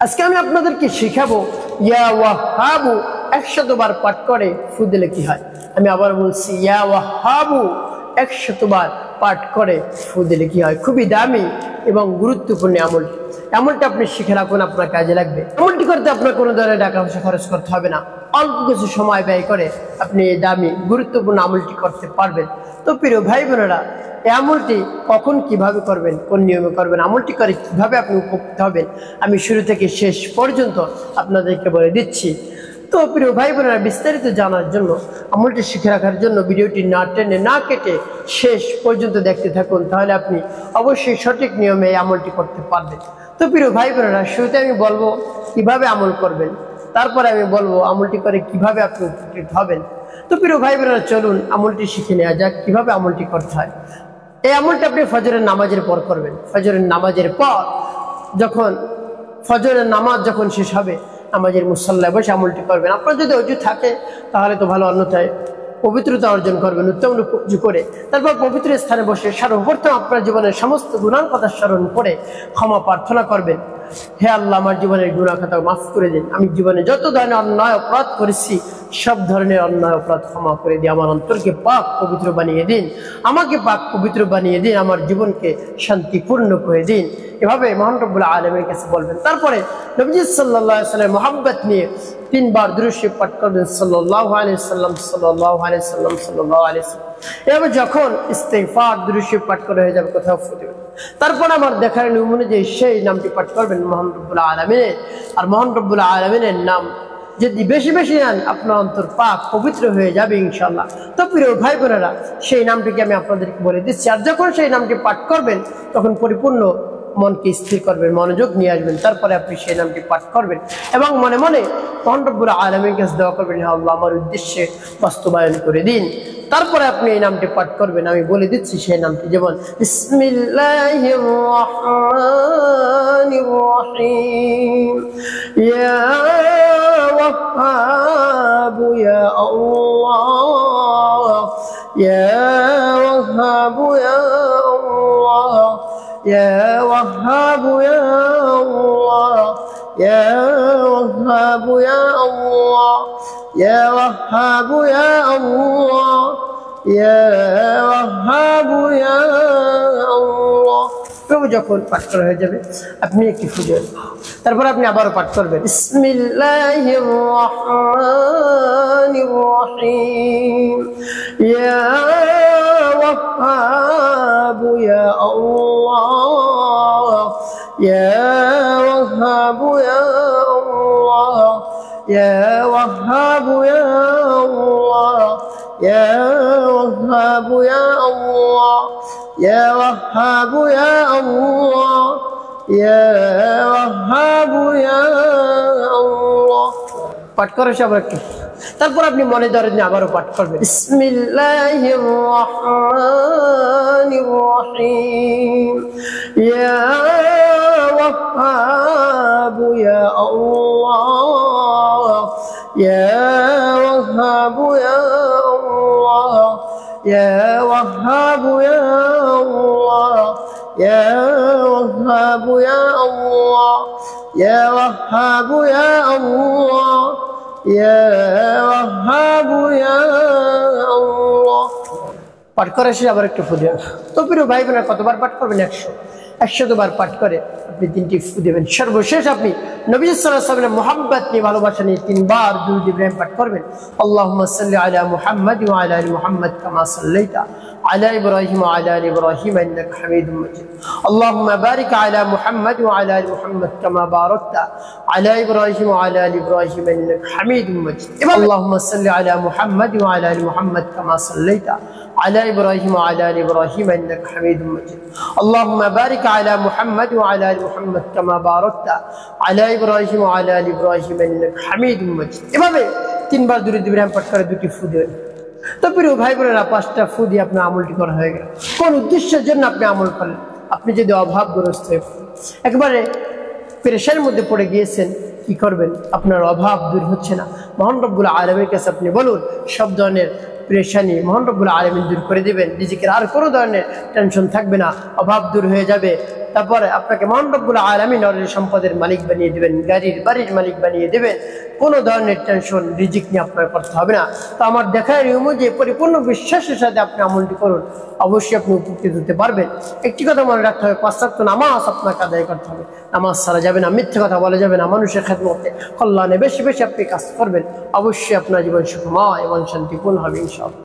আজকে আমি আপনাদেরকে শিখাবো ইয়া ওয়াহাবু 100 বার পাঠ করে ফু দিলে কি হয়। আমি আবার বলছি ইয়া ওয়াহাবু 100 বার পাঠ করে ফু দিলে কি হয়। খুবই দামি এবং গুরুত্বপূর্ণ আমলটা আপনি শিখে রাখুন, আপনার কাজে লাগবে। আমলটি করতে আপনার কোনো ধরনের টাকা পয়সা খরচ করতে হবে না, অল্প কিছু সময় ব্যয় করে আপনি এই দামি গুরুত্বপূর্ণ আমলটি করতে পারবেন। তো প্রিয় ভাই বোনেরা, এই আমলটি কখন কিভাবে করবেন, কোন নিয়মে করবেন, আমলটি করে কিভাবে আপনি উপকৃত হবেন, আমি শুরু থেকে শেষ পর্যন্ত আপনাদেরকে বলে দিচ্ছি। তো প্রিয় ভাই বোনেরা, বিস্তারিত জানার জন্য, আমলটি শিখে রাখার জন্য ভিডিওটি না টেনে না কেটে শেষ পর্যন্ত দেখতে থাকুন, তাহলে আপনি অবশ্যই সঠিক নিয়মে এই আমলটি করতে পারবেন। তো প্রিয় ভাই বোনেরা, শুরুতে আমি বলবো কিভাবে আমল করবেন, তারপরে আমি বলবো আমলটি করে কিভাবে আপনি উপকৃত হবেন। তো প্রিয় ভাই বোনেরা, চলুন আমলটি শিখে নেওয়া যাক কিভাবে আমলটি করতে হয়। এই আমলটা আপনি ফজরের নামাজের পর করবেন। ফজরের নামাজের পর যখন ফজরের নামাজ যখন শেষ হবে, নামাজের মুসল্লায় বসে আমলটি করবেন। আপনার যদি অজু থাকে তাহলে তো ভালো, অন্যথায় পবিত্রতা অর্জন করবেন উত্তম উজু করে। তারপর পবিত্র স্থানে বসে সর্বপ্রথম আপনার জীবনের সমস্ত গুনার কথা স্মরণ করে ক্ষমা প্রার্থনা করবেন। হে আল্লাহ, আমার জীবনের গুনাহ খাতা মাফ করে দিন। আমি জীবনে যত ধরনের অন্যায় অপরাধ করেছি সব ধরনের অন্যায় অপরাধ ক্ষমা করে দিন। আমার অন্তরকে পাক পবিত্র বানিয়ে দিন, আমাকে পাক পবিত্র বানিয়ে দিন, আমার জীবনকে শান্তিপূর্ণ করে দিন। এভাবে মহান রব্বুল আলামিনের কাছে বলবেন। তারপরে নবীজি সাল্লাল্লাহু আলাইহি ওয়াসাল্লাম মুহাব্বত নিয়ে 3 বার দুরূদ শরীফ পাঠ করবেন। সাল্লাল্লাহু আলাইহি ওয়াসাল্লাম, সাল্লাল্লাহু আলাইহি ওয়াসাল্লাম, সাল্লাল্লাহু আলাইহি ওয়াসাল্লাম। এভাবে যখন ইস্তিগফার দুরূদ শরীফ পাঠ করা হয়ে যাবে, কোথাও ফু দিবেন। তারপর আমার দেখার নিয়ম অনুযায়ী সেই নামটি পাঠ করবেন মহান রব্বুল আলামিনের। আর মহান রব্বুল আলামিনের নাম যদি বেশি বেশি নেন, আপনার অন্তর পাক পবিত্র হয়ে যাবে ইনশাআল্লাহ। তো প্রিয় ভাই বোনেরা, সেই নামটিকে আমি আপনাদেরকে বলে দিচ্ছি। আর যখন সেই নামটি পাঠ করবেন তখন পরিপূর্ণ মনকে স্থির করবেন, মনোযোগ নিয়ে আসবেন। তারপরে আপনি সেই নামটি পাঠ করবেন এবং মনে মনে মহান রব্বুল আলামিনের কাছে দোয়া করবেন, হে আল্লাহ, আমার উদ্দেশ্যে বাস্তবায়ন করে দিন। তারপরে আপনি এই নামটি পাঠ করবেন। আমি বলে দিচ্ছি সেই নামটি, যেমন বিসমিল্লাহির রহমানির রহিম, ইয়া ওয়াহাবু ইয়া আল্লাহ, ইয়া ওয়াহাবু ইয়া আল্লাহ, ইয়া ওয়াহাবু ইয়া আল্লাহ, ইয়া ওয়াহাবু ইয়া আল্লাহ, ইয়া ওয়াহাবু ইয়া আল্লাহ, ইয়া ওয়াহাবু ইয়া আল্লাহ। যখন পাঠ করা হয়ে যাবে আপনি একটি ফু দিবেন। তারপর আপনি আবারও পাঠ করবেন বিসমিল্লাহির রহমানির রহিম, ইয়া ওয়াহাবু ইয়া আল্লাহ, ইয়া ওয়াহাবু ইয়া আল্লাহ, ইয়া ওয়াহাবু ইয়া আল্লাহ, ইয়া ওয়াহাবু ইয়া আল্লাহ, ইয়া ওয়াহাবু ইয়া আল্লাহ, ইয়া ওয়াহাবু ইয়া আল্লাহ। পাঠ করে সব একটু। তারপর আপনি মনে ধরেন আবারও পাঠ করবেন বিসমিল্লাহির রহমানির রহিম, ইয়া ওয়াহাবু ইয়া আল্লাহ, ইয়া ওয়াহাবু ইয়া আল্লাহ, ইয়া ওয়াহাবু ইয়া আল্লাহ, ইয়া ওয়াহাবু ইয়া আল্লাহ, ইয়া ওয়াহাবু ইয়া আল্লাহ, ইয়া ওয়াহাবু ইয়া আল্লাহ। পাঠ করে সে আবার একটু ফু দিবেন। তো প্রিয় ভাই বোনেরা, কতবার পাঠ করবেন? 100 বার পাঠ করে আপনি 3টি ফু দিবেন। সর্বশেষ আপনি নবী সাল্লাল্লাহু আলাইহি ওয়াসাল্লামের মুহাব্বত নিয়ে, ভালোবাসা নিয়ে 3 বার দুরূদ ইব্রাহিম পাঠ করবেন। আল্লাহুম্মা সাল্লি আলা মুহাম্মাদ ওয়া আলা আলি মুহাম্মাদ কামা সাল্লাইতা আলা ইব্রাহিম ওয়া আলা আলি ইব্রাহিম ইন্নাকা হামিদুম মাজিদ। আল্লাহুম্মা বারিক আলা মুহাম্মাদ ওয়া আলা আলি মুহাম্মাদ কামা বারাকতা আলা ইব্রাহিম ওয়া আলা আলি ইব্রাহিম ইন্নাকা হামিদুম মাজিদ। আল্লাহুম্মা সাল্লি আলা মুহাম্মাদ ওয়া আলা আলি মুহাম্মাদ কামা সাল্লাইতা على إبراهيم وعلى آل إبراهيم إنك حميد مجيد. اللهم بارك على محمد وعلى آل محمد كما باركت على إبراهيم وعلى آل إبراهيم إنك حميد مجيد. এভাবে 3 বার দুরূদ ইব্রাহিম পাঠ করে 2টি ফু দিবেন। তো প্রিয় ভাই বোনেরা, 5টা ফু দিয়ে আপনার আমলটি করা হয়ে গেল। কোন উদ্দেশ্যের জন্য আপনি আমল করলেন? আপনি যদি অভাবগ্রস্ত হয়ে একবারে পেরেশানির মধ্যে পড়ে গিয়েছেন, কি করবেন? আপনার অভাব দূর হচ্ছে না, মহান রব্বুল আলামিনের কাছে আপনি বলুন, সব ধরনের পেরেশানি মহান রব্বুল আলামিন দূর করে দিবেন। নিজেকে আর কোনো ধরনের টেনশন থাকবে না, অভাব দূর হয়ে যাবে, তারপরে আপনাকে মহান রব্বুল আলামিন অর্থ সম্পদের মালিক বানিয়ে দেবেন, গাড়ির বাড়ির মালিক বানিয়ে দেবেন। কোনো ধরনের টেনশন রিজিক নিয়ে আপনার করতে হবে না। তো আমার দেখার অনুযায়ী পরিপূর্ণ বিশ্বাসের সাথে আপনি আমলটি করুন, অবশ্যই আপনি উপকৃত হতে পারবেন। একটি কথা মনে রাখতে হবে, 5 ওয়াক্ত নামাজ আপনাকে আদায় করতে হবে। নামাজ ছাড়া যাবে না, মিথ্যে কথা বলা যাবে না, মানুষের খেদমতে কল্যাণে বেশি বেশি আপনি কাজ করবেন, অবশ্যই আপনার জীবন সুখময় এবং শান্তিপূর্ণ হবে ইনশাআল্লাহ।